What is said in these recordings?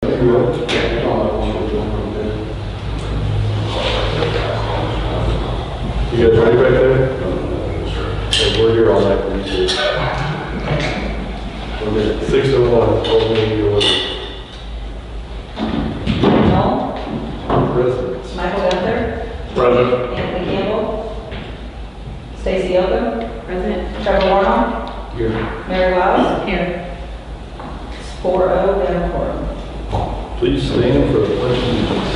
You guys ready back there? Okay, we're here all night for you too. 6:01, old meeting order. No. Residents. Michael Gunther. Present. Anthony Campbell. Stacy Oakham. Present. Trevor Warnock. Here. Mary Wiles. Here. 4-0, Madam Quorum. Please stand for the pledge of allegiance.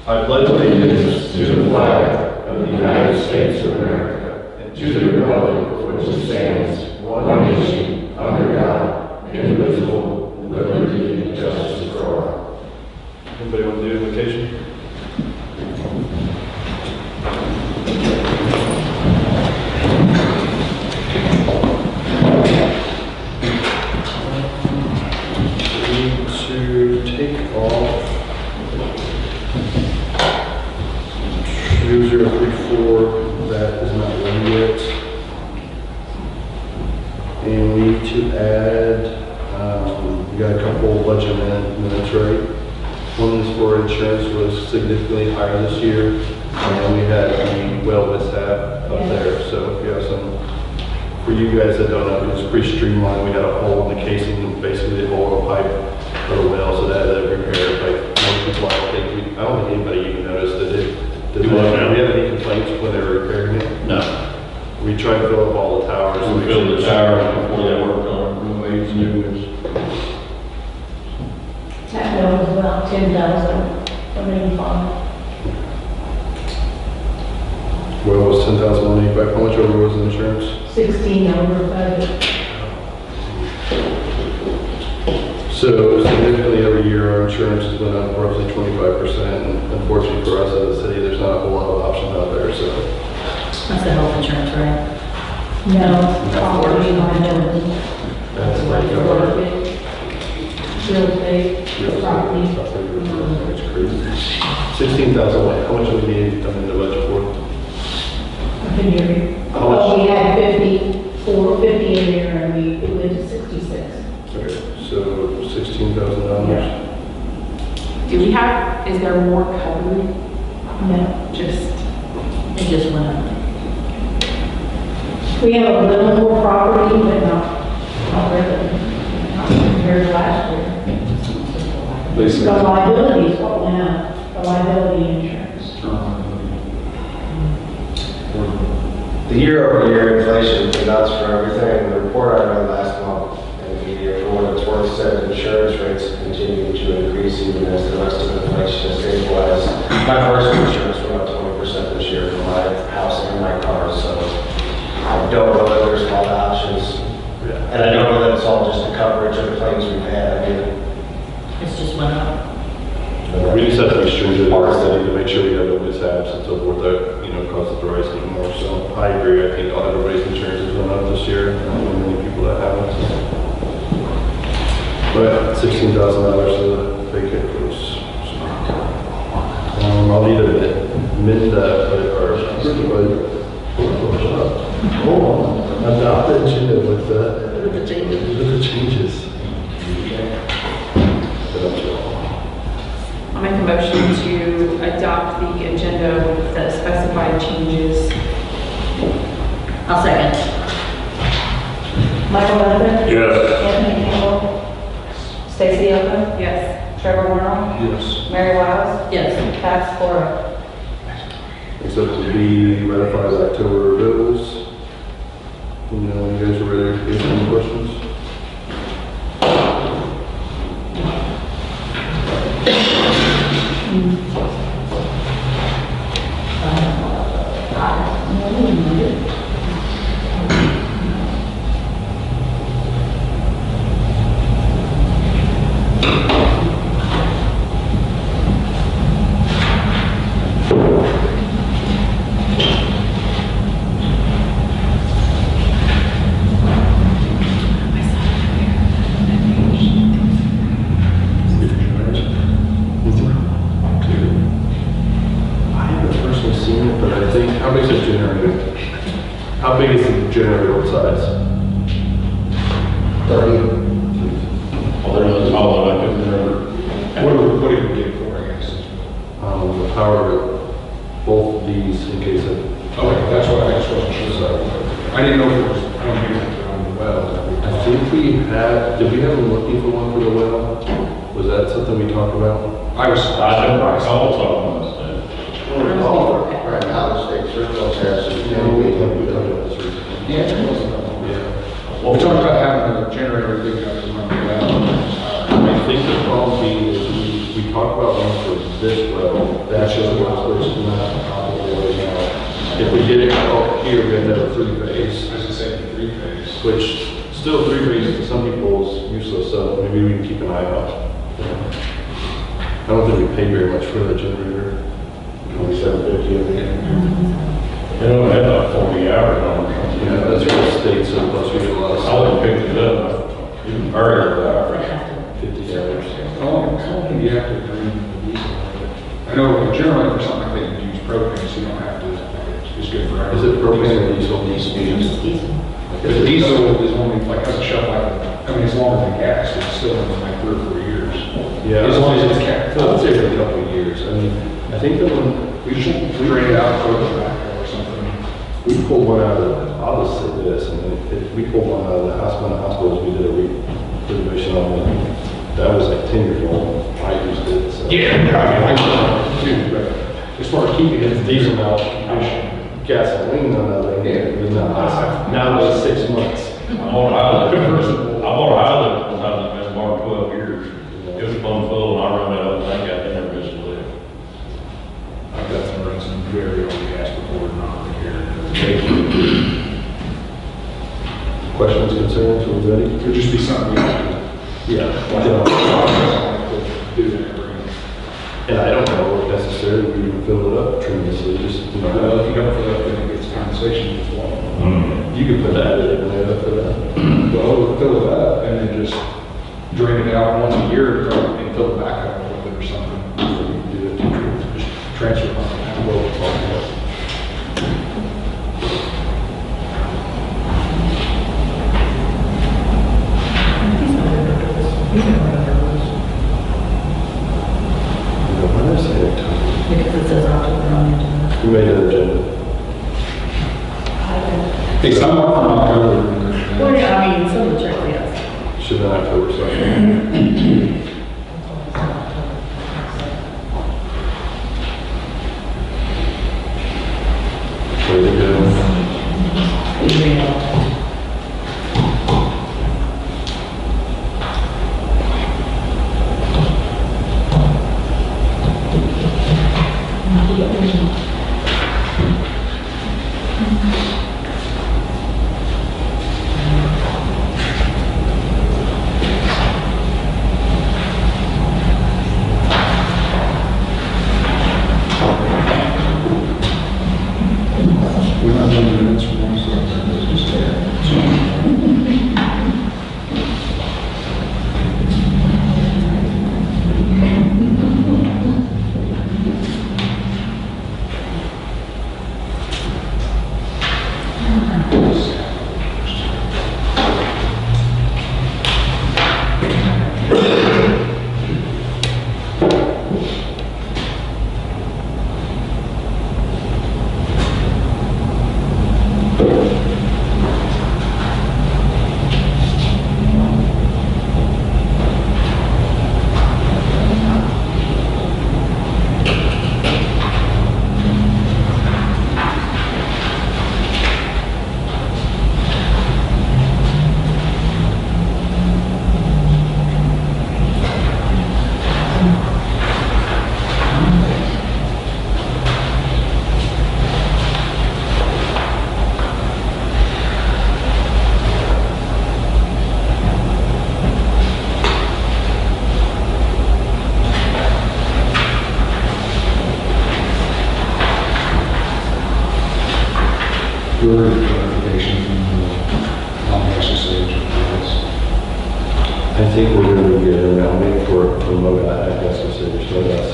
I pledge allegiance to the flag of the United States of America and to the republic for which it stands, one nation, under God, indivisible, with liberty and justice for all. Anybody want to do invocation? To take off 2034, that is not one yet. And we need to add, we got a couple budget minutes, right? One is for insurance was significantly higher this year, and we had the well mishap up there. So if you have some, for you guys that don't know, it's pretty streamlined. We had a hole in the casing, and basically the hole in the pipe for the well, so that repaired. Like most people, I don't think anybody even noticed that it. Did we have any complaints when they were repairing it? No. We tried to fill up all the towers. We filled the towers before they worked on new waves, new ones. That bill was about 10,000 for main fund. Well, it was 10,185. How much over was the insurance? 16 over budget. So significantly every year our insurance has went up roughly 25%. And unfortunately for us as a city, there's not a whole lot of options out there. So That's the health insurance, right? No, property liability. that's Like like real estate, property. It's crazy. 16,000. How much do we need to come in the budget for? I can hear you. How much? Oh, we had 50 a year and we went to 66. Okay, so $16,000. Do we have, is there more coverage? No. It just went up. We have a little more property, but not really. Not compared to last year. The liability is what went up, the liability insurance. The year-over-year inflation is nuts for everything. The report I read last month in the media, for what it's worth, said insurance rates continue to increase even as the rest of inflation is stabilized. My personal insurance went up 20% this year for my house and my car, so I don't know that there's a lot of options. And I don't know that it's all just the coverage of the claims we've had. I mean, It's just went up. We just have to be stringent in our city to make sure we have no mishaps and so forth that, cause it to rise anymore. So I agree. I think all everybody's insurance has went up this year. I don't know many people that haven't. So. But $16,000 to take it was. I'll need a minute that, hold on. Adopt the agenda with the changes. I'll make a motion to adopt the agenda with the specified changes. I'll second. Michael Gunther. Yes. Anthony Campbell. Stacy Oakham. Yes. Trevor Warnock. Yes. Mary Wiles. Yes. Pass 4-0. Except to be ratified October bills. You guys are ready to get any questions? How big is the generator? What size? these in case of. Okay, that's what I just wasn't sure. I didn't know if it was, I don't think it was on the well. I think we had, did we have them looking for one for the well? Was that something we talked about? I was. I don't recall talking about that. Right now, the state surplus has some. We talked about this recently. Yeah, it was. Yeah. Well, we talked about having a generator big enough to run the well. I think the problem being is we talked about one for this well, that's just what's supposed to not operate right now. If we did it out here, we had to have a three-phase, I was gonna say three-phase. which still three-phase to some people is useless, so maybe we can keep an eye out. I don't think we paid very much for that generator. 2750 of it. You know, it had like 40 hours on it. Yeah, that's what the state said, plus we get a lot of I would have stuff. picked it up, even earlier than hours. 50 hours. How long do you have to drain the diesel? I know generally for something like that, you use propane, so you don't have to, it's good for. Is it propane or diesel? The diesel is only like, has a shelf life, I mean, it's longer than gas, it's still like 3 or 4 years. Yeah. As long as it's kept. I would say for a couple of years. I mean, I think that when We should drain it out, throw it back or something. we pulled one out of, I'll just say this, and we pulled one out of the hospitals, we did a renovation on it. That was like 10 years old. I used it, so. Yeah, I mean, too, but as far as keeping it. It's diesel now, gasoline on that thing, it was not last, now it's 6 months. I bought a Highlander, when I was in Bar 12 years. It was plumb full, and I run that up, and I got never missed a lift. I've got some run some very old gas before, not here. Questions, concerns, are we ready? It could just be something we have to. Yeah. Do that every. And I don't know if necessarily we would fill it up tremendously, just, you Well, know, if you don't fill up, then it gets condensation as well. you could put that in there up for that. Well, fill it up and then just drain it out once a year and fill it back up with it or something. You can do it. Just transfer pump it out. What did I say? Because it says October on it. We made an agenda. Hey, some are from October. Well, yeah, I mean, some of the check, yes. Should have been October 2nd. There you go. We're not doing minutes from one, so it's just there. Your clarification from the SSH. I think we're going to get around it for MoDOT, I guess I said, just let us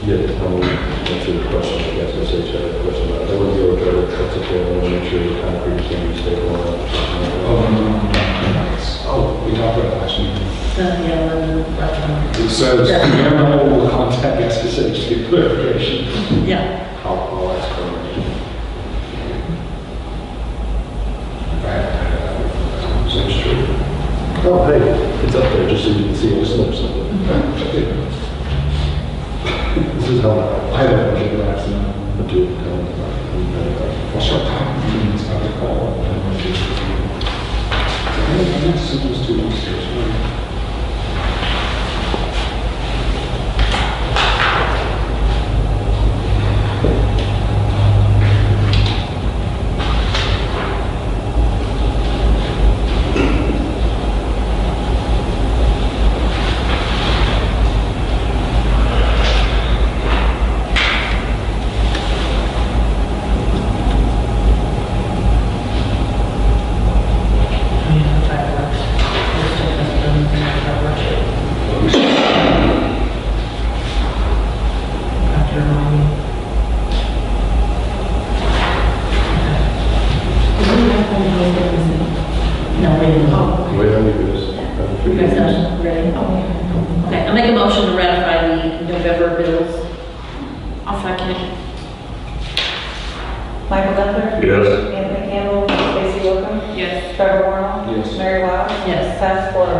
get it, answer the question, I guess I said, had a question about it. I want to go with it, that's okay, I want to make sure the concrete can be stable. Oh, we talked about it last meeting. Yeah, It says, general will contact SSH to get clarification. yeah. I'll ask her. It's up there just so you can see it snip something. This is how I haven't budgeted that, so I do it. I'll start talking. It's about to call. That's supposed to be upstairs, right? No, wait a minute. Wait, I need this. You guys done? Ready? Okay, I make a motion to ratify the November bills. I'll second. Michael Gunther? Yes. Anthony Campbell? Stacy Wilkham? Yes. Trevor Warren? Yes. Mary Wiles? Yes. Pass four.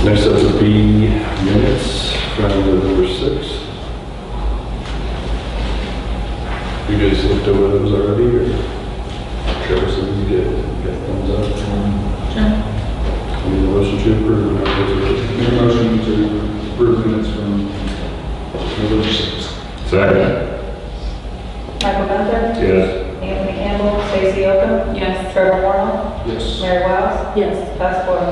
Next up would be minutes from November 6th. You guys looked over those already, or Trevor said you did, got thumbs up? Sure. I need a motion to approve. Make a motion to approve minutes from November 6th. Second. Michael Gunther? Yes. Anthony Campbell? Stacy Wilkham? Yes. Trevor Warren? Yes. Mary Wiles? Yes. Pass four.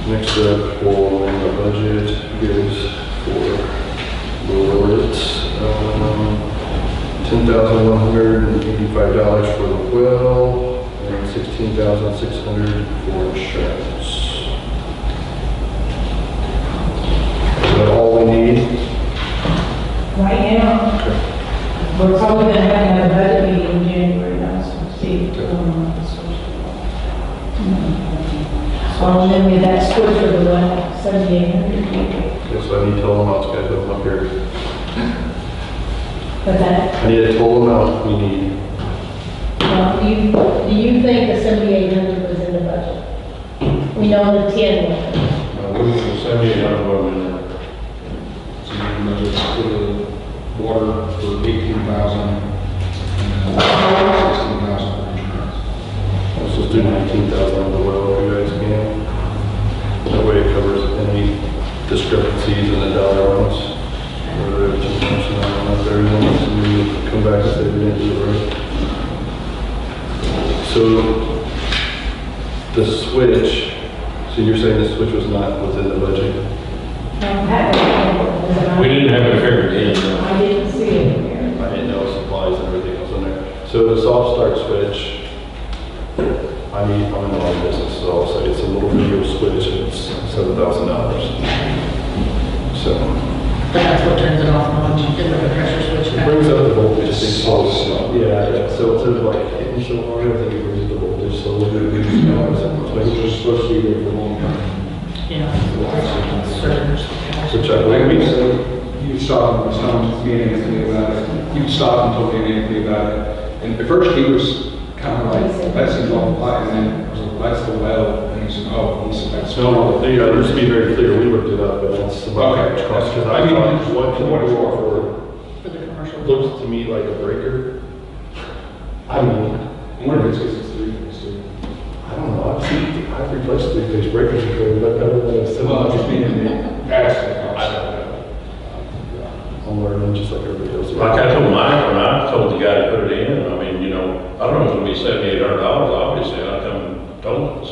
Next up for the budget is for Lord's, $10,185 for the well and $16,600 for insurance. Is that all we need? Right now, we're probably gonna have another budget meeting in January, now, so see. So then with that switch for the one, 7,800. Okay, so I need total amounts, guys, I'm up here. But that, I need a total amount we need. do you think the 7,800 was in the budget? We know the 10 was. 7,800 would have been there. So you can measure for the water for 18,000 and 16,000 for insurance. Let's just do 19,000 on the well, if you guys can. That way it covers any discrepancies in the dollar amounts. Or there's too much in out there, and then we come back and say we didn't do it right. So, the switch, so you're saying the switch was not within the budget? We didn't have it figured in. I didn't see it here. I didn't know supplies and everything else in there. So the soft start switch, I'm in the wrong business, so I'll say it's a little video switch and it's $7,000. So, But that's what turns it off on, is the pressure switch it back. brings up the voltage. Just thing. slow stuff. Yeah, so instead of like hitting so hard, I think it brings up the voltage, so we'll do it. Which is supposed to be there for a long time. Yeah. Surge. Which I Like we believe. said, you stop and was telling me and Anthony about it. You stopped and told me and Anthony about it. And at first he was kind of like, that seems awful high. And then I was like, that's the well. And he said, oh, he said, that's. No, yeah, just to be very clear, we looked it up, and that's about how much cost. Because I thought, what you offer For the commercial. looks to me like a breaker. I mean, I wonder if it's because it's three-phase too. I don't know, I've replaced three-phase breakers before, but other than a Well, I'm just being, that's the I cost. don't know. I'm learning just like everybody else. Like I told Mike, when I told the guy to put it in, I mean, you know, I don't know if it'll be $7,800, obviously, I'd come told us.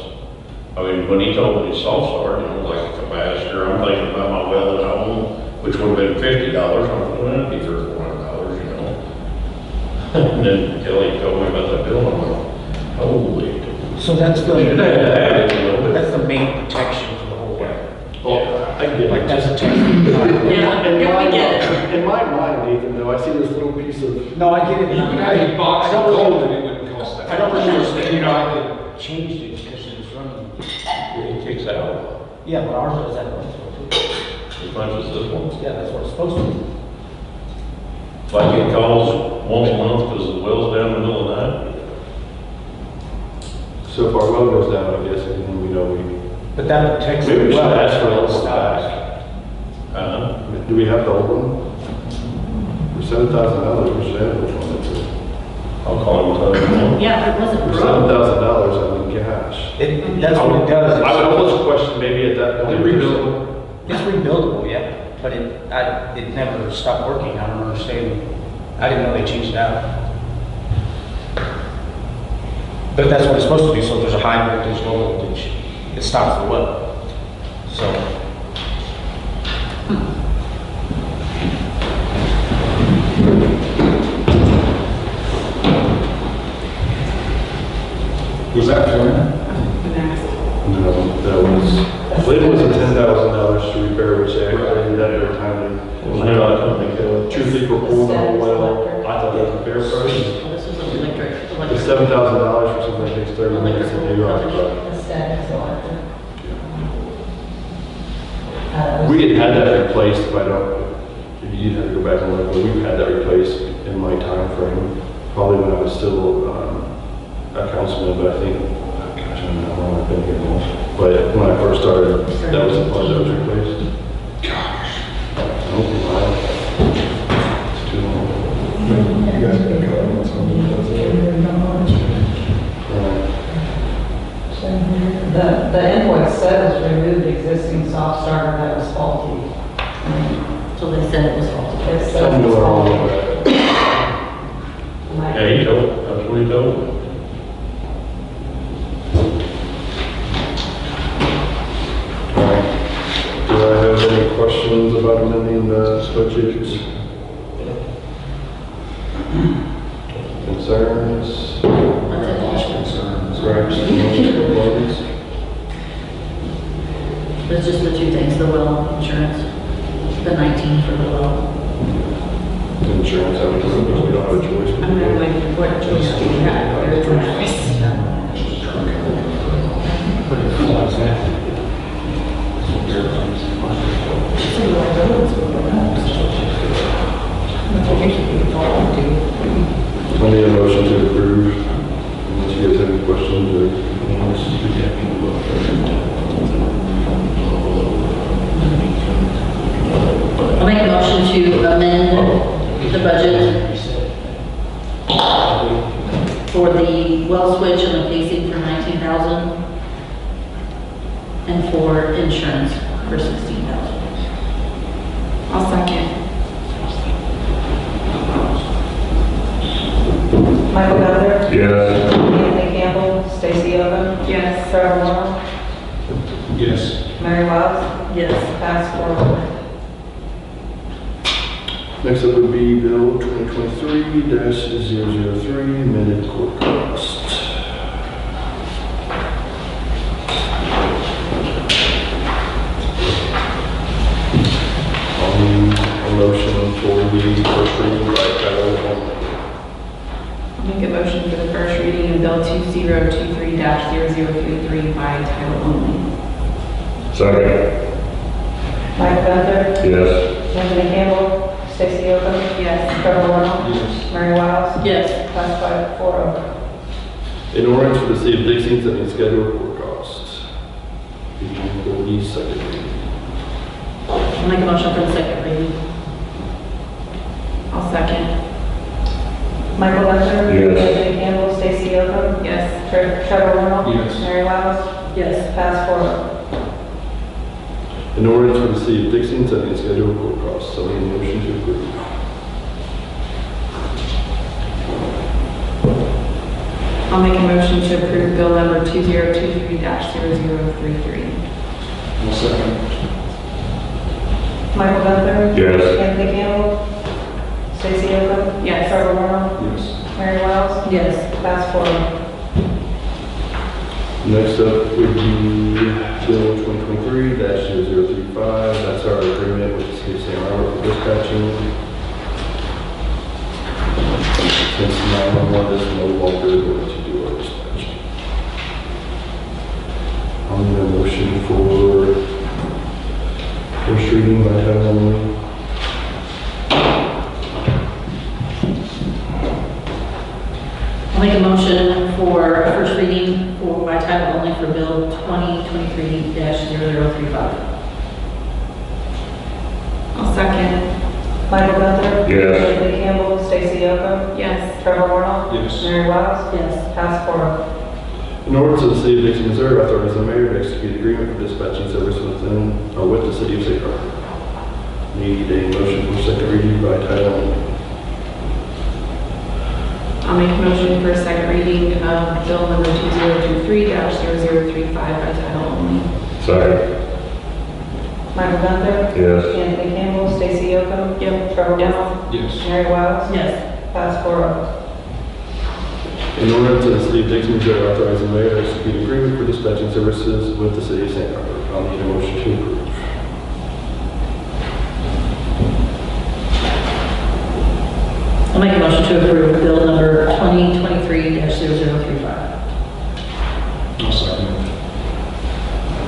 I mean, when he told me it's soft start, you know, like a capacitor, I'm thinking about my well at home, which would have been $50, I'm like, well, that'd be $300 or $400, you know? And then Kelly told me about that bill, I'm like, holy. So that's Should have the, had it, you know, but that's the main protection for the whole way. Oh, check. Yeah, In yeah, my we get it. mind- in my mind, Nathan, though, I see this little piece of, No, I get it. You could have a box of gold and it wouldn't cost that. I don't understand, you know, I changed it because it was running. It kicks out Yeah, but ours does that one. as much as this one. Yeah, that's what it's supposed to be. If I get calls once a month because the well's down in the middle of the night, so if our well goes down, I guess, and then we know we, But that protects. maybe we should well, ask for a little stops. back. Do we have the old one? For $7,000, we should have the one. I'll call him and tell him. Yeah, it wasn't For broke. $7,000, I mean, gosh. That's what it does. I would almost question maybe at that point. It's rebuildable, yeah, but it never stopped working. I don't understand. I didn't know they changed it out. But that's what it's supposed to be, so if there's a high voltage, low voltage, it stops the well. So. Was that fair? No, that was, it was $10,000 to repair, which they actually did that every time. No, I don't think so. Truthfully, for pulling on a well, I thought that was a fair price. Well, this was an electric. It's $7,000 for something that takes 30 minutes to do off, but we had had that replaced, if I don't, if you didn't have to go back and look, but we've had that replaced in my time frame, probably when I was still a councilman, but I think, gosh, I don't know how long I've been here now. But when I first started, that was the part that was replaced. Gosh. I don't know why. It's too long. You guys got caught on something. The invoice says removed existing soft starter that was faulty. So they said it was faulty. It says Tell me it's where all faulty. of that. Yeah, he told, that's what he told me. Alright. Do I have any questions about amending the spreadsheets? Concerns? Corrections? Complaints? It's just the two things, the well insurance, the 19 for the well. Insurance, I mean, we don't have a choice. I'm not going to report it to you. Yeah, there's a choice. I need a motion to approve, unless you guys have any questions or. I'll make a motion to amend the budget for the well switch and the casing for 19,000 and for insurance for 16,000. I'll second. Michael Gunther? Yes. Anthony Campbell? Stacy Oven? Yes. Trevor Warren? Yes. Mary Wiles? Yes. Pass 4-0. Next up would be Bill 2023-003, amended court cost. A motion for the first reading by title only. I'll make a motion for the first reading of Bill 2023-0033 by title only. Sorry. Michael Gunther? Yes. Anthony Campbell? Stacy Oven? Yes. Trevor Warren? Yes. Mary Wiles? Yes. Pass 5-4-0. In ordinance for the City of Dixon setting schedule of court costs. Beginning for the second reading. I'll make a motion for the second reading. I'll second. Michael Gunther? Yes. Anthony Campbell? Stacy Oven? Yes. Trevor Warren? Yes. Mary Wiles? Yes. Pass 4-0. In ordinance for the City of Dixon setting schedule of court costs. So I need a motion to approve. I'll make a motion to approve bill number 2023-0033. I'll second. Michael Gunther? Yes. Anthony Campbell? Stacy Oven? Yes. Trevor Warren? Yes. Mary Wiles? Yes. Pass 4-0. Next up would be Bill 2023-0035. That's our agreement with the City of St. Robert for dispatching. Since 911 is no longer going to do our dispatching. I'll need a motion for first reading by title only. I'll make a motion for first reading for by title only for Bill 2023-0035. I'll second. Michael Gunther? Yes. Anthony Campbell, Stacy Yocum? Yes. Trevor Warnock? Yes. Mary Wiles? Yes. Pass 4-0. In order to the City of Dixon, Missouri, authorizing the mayor to execute agreement for dispatching service with the City of St. Robert. Need a motion for second reading by title only. I'll make a motion for second reading of bill number 2023-0035 by title only. Sorry. Michael Gunther? Yes. Anthony Campbell, Stacy Yocum? Yep. Trevor Yes. Warnock? Yes. Mary Wiles? Yes. Pass 4-0. In order to the City of Dixon, Missouri, authorizing the mayor to execute agreement for dispatching services with the City of St. Robert. I'll need a motion to approve. I'll make a motion to approve bill number 2023-0035. I'll second it.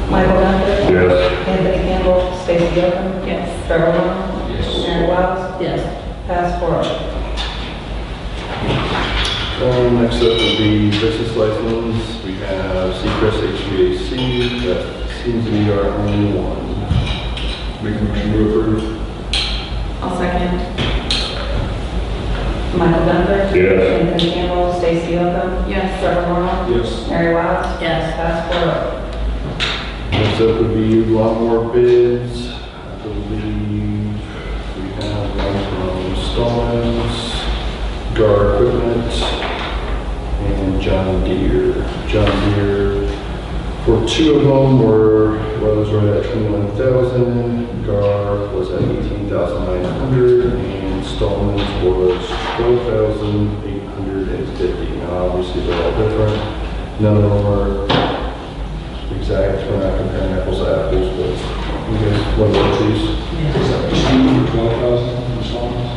Michael Gunther? Yes. Anthony Campbell, Stacy Yocum? Yes. Trevor Warnock? Yes. Mary Wiles? Yes. Pass 4-0. Next up will be business license. We have Seacrest HVAC. That seems to be our only one. Make a motion to approve. I'll second. Michael Gunther? Yes. Anthony Campbell, Stacy Yocum? Yes. Trevor Warnock? Yes. Mary Wiles? Yes. Pass 4-0. Next up would be lawnmower bids. I believe we have one from Stallman's, Gar Equipment, and John Deere. John Deere, for two of them, was right at 21,000. Gar was at 18,900, and Stallman's was 12,850. Now, obviously, they're all different. None of them are exact, we're not comparing apples to apples, but you guys, what about these? Is that just you for 12,000 installments?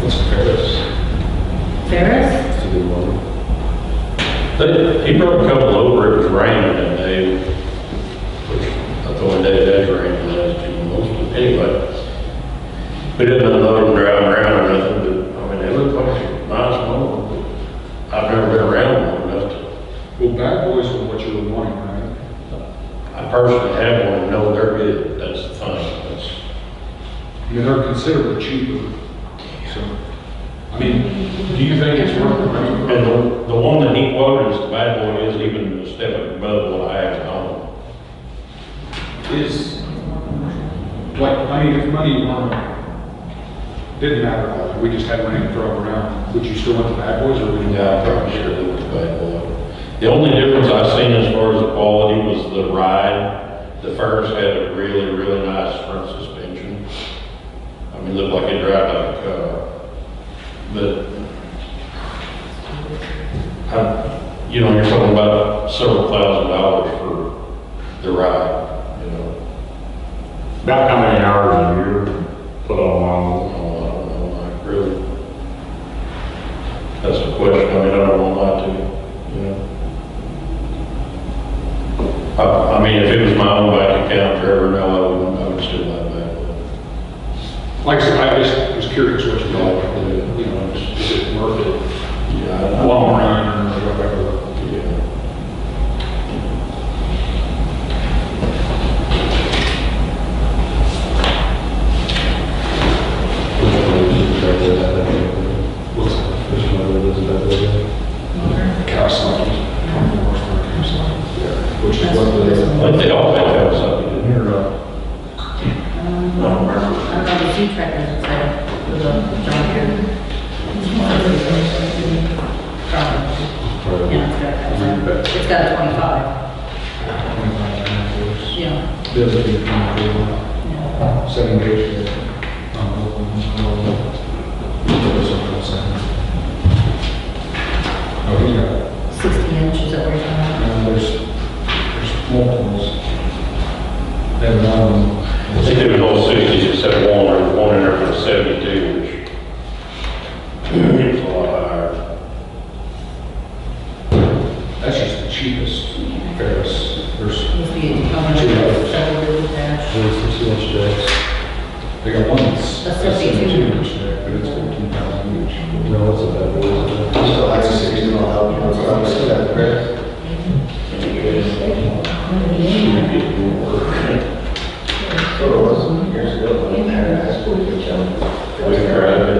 What's the fairest? Ferris? That's a good one. He broke a couple over, it was raining that day. I thought that it was raining last 2 months, but anyway. We didn't unload them driving around or nothing, but, I mean, they look like a nice mower. I've never been around one enough to, Well, bad boys are what you were wanting, right? I personally have one and know they're good, that's the thing, that's. I mean, they're considerably cheaper, so, I mean, do you think it's worth the money? And the one that he quoted as the bad boy is even a step above what I have at home. Is, like, I mean, if money didn't matter, we just had money to throw around, would you still want the bad boys, or would you? Yeah, I'm probably sure it was the bad boy. The only difference I've seen as far as the quality was the ride. The first had a really, really nice front suspension. I mean, looked like it drive like a car. But, you know, you're talking about several $1,000s for the ride, you know. About how many hours a year put on Oh, I don't know, like, really. That's a question, I mean, I don't want to lie to you, you know. I mean, if it was my own bank account forever, no, I would still have that. Like I said, I just was curious what you thought, you know, is it worth it? Yeah, Long run or whatever. yeah. What's that? Which one of those is better? Cow cycles. Which is what I think they all have something in here, I don't know, the sea trackers inside for the John Deere. Does it become 7 days? Oh, he's got, 60 inches that we're talking there's multiples. There's I think it was all 60s except one, there was one in there for 72, which is a lot higher. That's just the cheapest, fairest. There's, about. Must be coming Two up others. with several little dash. There's 60-inch decks. they got one that's That's 72 72. inch deck, but it's 14,000 each. No, it's a bad boy. So like 60 will help, you know, so I'm just that great. So it was years ago, when I had high school, good job. We tried it.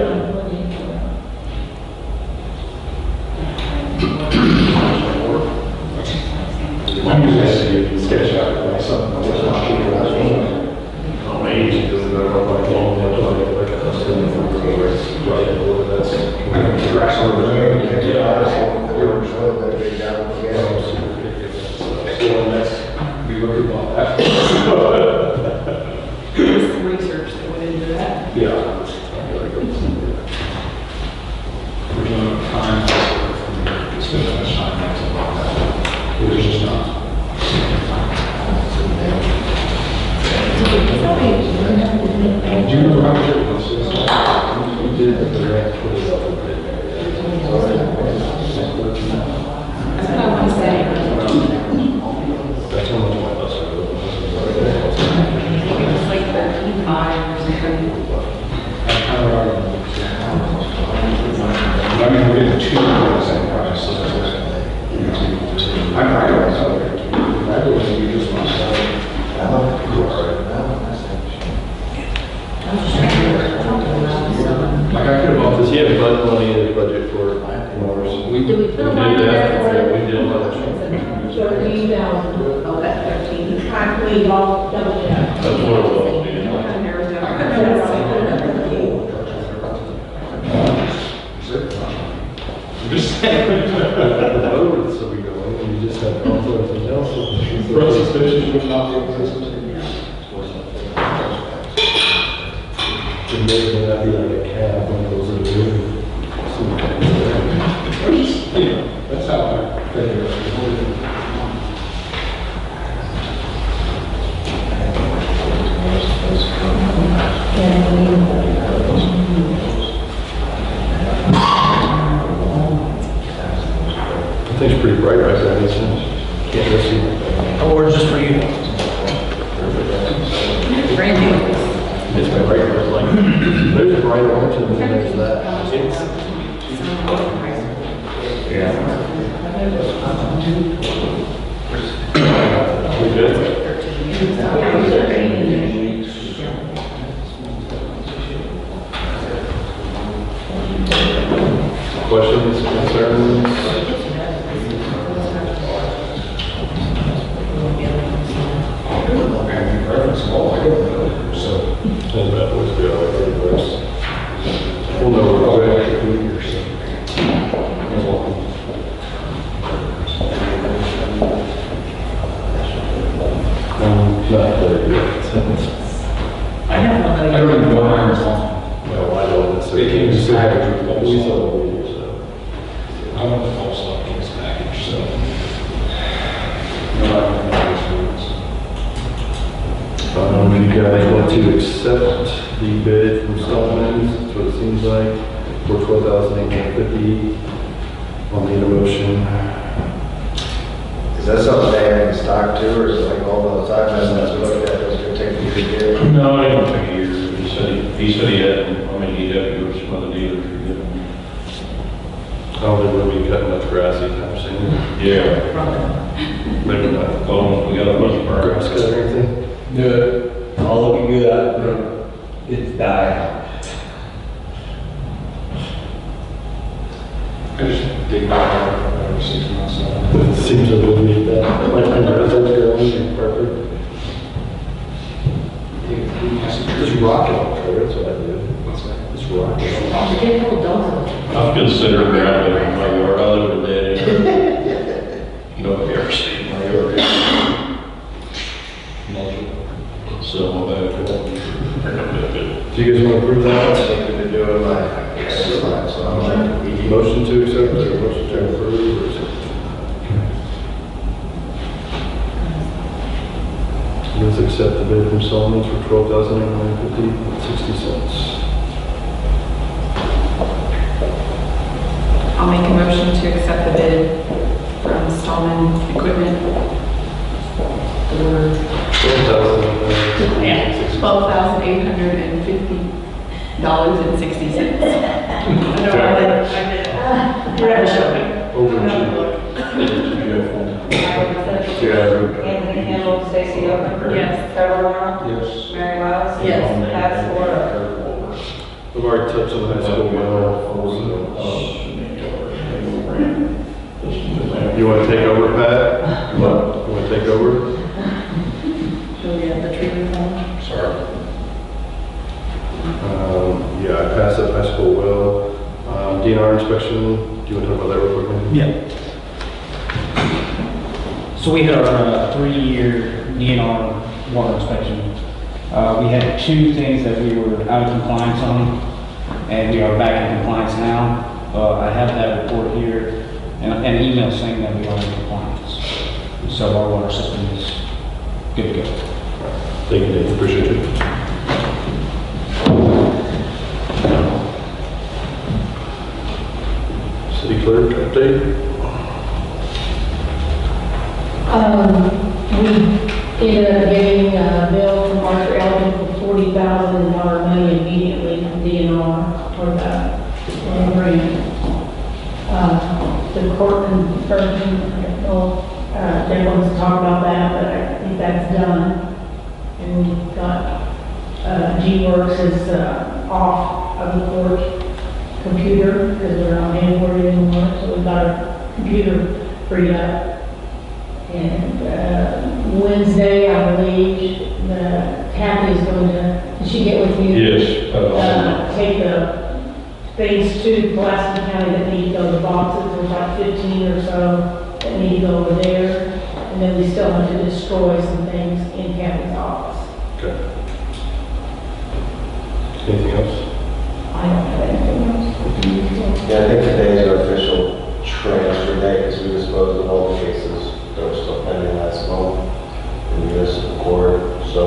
I'm usually sketch out like something that's not cheaper. Oh, man, you should do it better by long, that's like a custom. Right, well, that's. Trash on the road. We look at all that. There's some research that went into that. Yeah. There's no time to spend much time on something like that. There's just not. Do you know how much it was? We did, but the rent put it up a bit. That's what I want to say. That's how much my bus It was like 13.5 or something. I mean, we're getting two for the same price, so that's what I don't know. I believe we just want to sell it. Like I could have bought Does this, he have budget money in his budget for mowers? we Do we put them on there? Yeah, we did. 13,000. Okay, 13. I believe all double check. That's what it was, yeah. Narrows down. I'm just saying. The roads will be going, and you just have conflicts and else. Road suspension would not be able to. It may not be like a cab when it goes in the room. Yeah, that's how I figure it. I think it's pretty bright right there, isn't it? Can't miss it. Awards just for you. Brand new. It's bright, it's like, there's a bright orange and then there's that. We good? Questions, concerns? And reference all, I don't know, so. And that was good, I think it was. We'll know real quick. Not there yet. I have one I of don't those. even know how it's on. No, I don't. It's- It came just packaged with We false saw alarm. the video, so. I want the false alarm in this package, so. No, I don't know this You guys want to accept the bid from Stoneman's, that's what it seems like, for $12,850. I'll need a motion. Is that something they have in stock too, or is it like all the time, that's we looked at, it's gonna take a few years? No, it didn't take a year. He said he had, I mean, he'd have to go to some other dealers to get them. I don't think we'll be cutting much grass anytime soon. Yeah. Maybe not. As long as we got a bunch of Grass cut or anything? No, all looking good out there. It's dying. I just dig back every 6 months. So. It seems a little bit that, like, my grass is growing, perfect. Just rock it all, Trevor, that's what I do. What's that? Just rock it. You get a couple dozen. I've considered gravel in my yard. I live in a dead end. You know, if you ever seen my yard. Motion. So, Do you guys want to approve that? I think we've been doing my slide, so I'm like, Motion to accept, or motion to approve, or accept? Let's accept the bid from Solomons for $12,850.60. I'll make a motion to accept the bid from Stallman Equipment for $12,850.60. You're at the shopping. Anthony Campbell, Stacy Oaken. Yes. Trevor Warren. Yes. Mary Wiles. Yes. Pat Ford. We've already touched on the high school well. You want to take over, Pat? You want to take over? So we have the tree reform. sorry. Yeah, I passed that high school well. DNR inspection, do you want to talk about that real quick? Yeah. So we had our 3-year DNR water inspection. We had 2 things that we were out of compliance on, and we are back in compliance now. I have that report here, and an email saying that we are in compliance. So our water system is good to go. Thank you, Dave, appreciate you. City Clerk update? We ended up getting a bill from Arthur Elgin for $40,000 and our money immediately from DNR for that grant. The court conversion, I don't know, they want to talk about that, but I think that's done. And we've got, G-Works is off of the court computer because we're not paying for it anymore, so we've got our computer freed up. And Wednesday, I believe, Kathy is going to, did she get with you? Yes. Take the phase 2 Pulaski County that need to go to boxes, there's like 15 or so that need to go over there. And then we still have to destroy some things in Kathy's office. Okay. Anything else? I don't have anything else. yeah, I think today is our official transfer day because we disposed of all the cases that were still pending last month in municipal court. So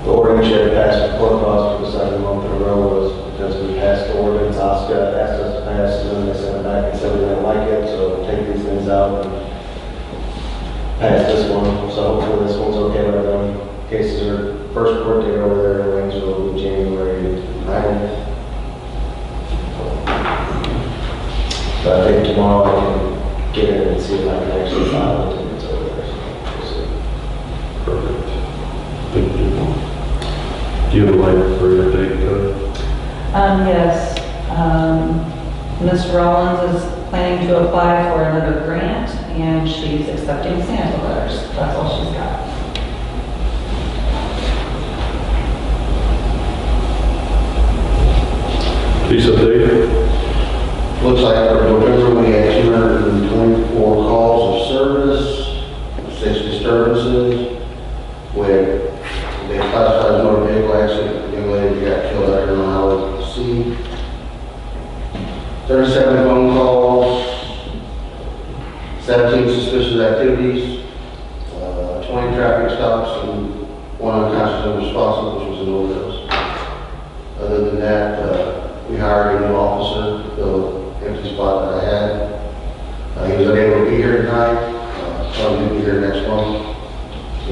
the ordinance you had passed the court cost for the 2nd month in a row was because we passed the ordinance, Oscar asked us to pass it, and they sent it back and said we didn't like it, so take these things out and pass this one. So hopefully this one's okay with them. Cases are, first court date over there in Waynesville will be January 9th. But I think tomorrow I can get in and see if I can actually file it and it's over there. So we'll see. Perfect. Thank you. Do you have a light for your update, Kelly? Yes. Ms. Rollins is planning to apply for another grant, and she's accepting sample letters. That's all she's got. Police update? Looks like for November, we had 224 calls of service, 6 disturbances. They classified motor vehicle accident, the young lady got killed out here on Highway C. 37 phone calls, 17 suspicious activities, 20 traffic stops, and 1 unconscious unresponsive, which was an overdose. Other than that, we hired a new officer to fill an empty spot that I had. He was unable to be here tonight, probably will be here next month. So,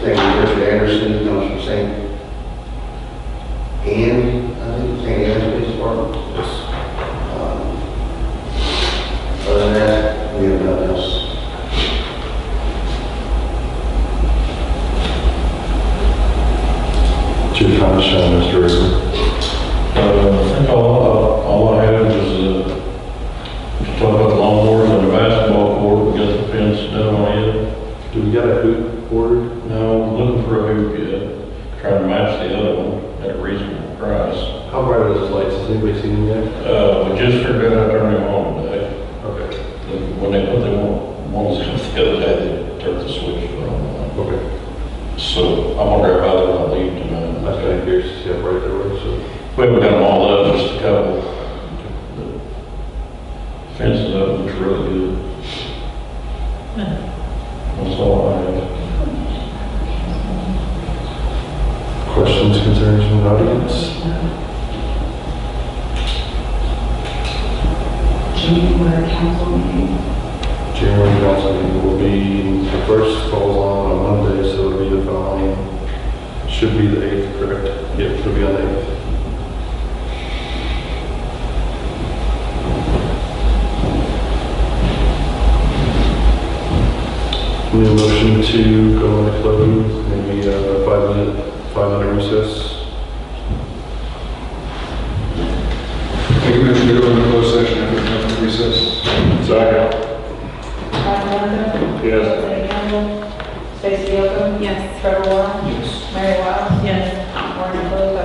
thank you, Richard Anderson, who comes from St. Anne, I think, St. Anne's Police Department. Other than that, we have nothing else. What's your comments, Mr. Rickman? I think all I had was, talk about the lawnmowers and the basketball court, we got the fence done on it. Do we got a hoop ordered? No, I'm looking for a hoop yet, trying to match the other one at a reasonable price. How bright are those lights? Has anybody seen them yet? We just figured out how to turn them on today. Okay. When they put the ones in the other day, they turned the switch on. Okay. So I'm gonna grab out and I'll leave I tonight. was kind of curious to see how bright they were, so. We haven't got them all up, just a couple. Fences up, looks really good. That's all I have. Questions, concerns from the audience? January council meeting. January council meeting will be, the first falls on a Monday, so it'll be the following, should be the 8th, correct? Yep, it'll be on the 8th. Need a motion to go into close, maybe a 5-minute recess. Make a motion to go into closed session after recess. Second. Michael Lincoln. Yes. Roseanne Campbell. Stacy Yocum. Yes. Trevor Warren. Yes. Mary Wiles. Yes. Morgan Phillips.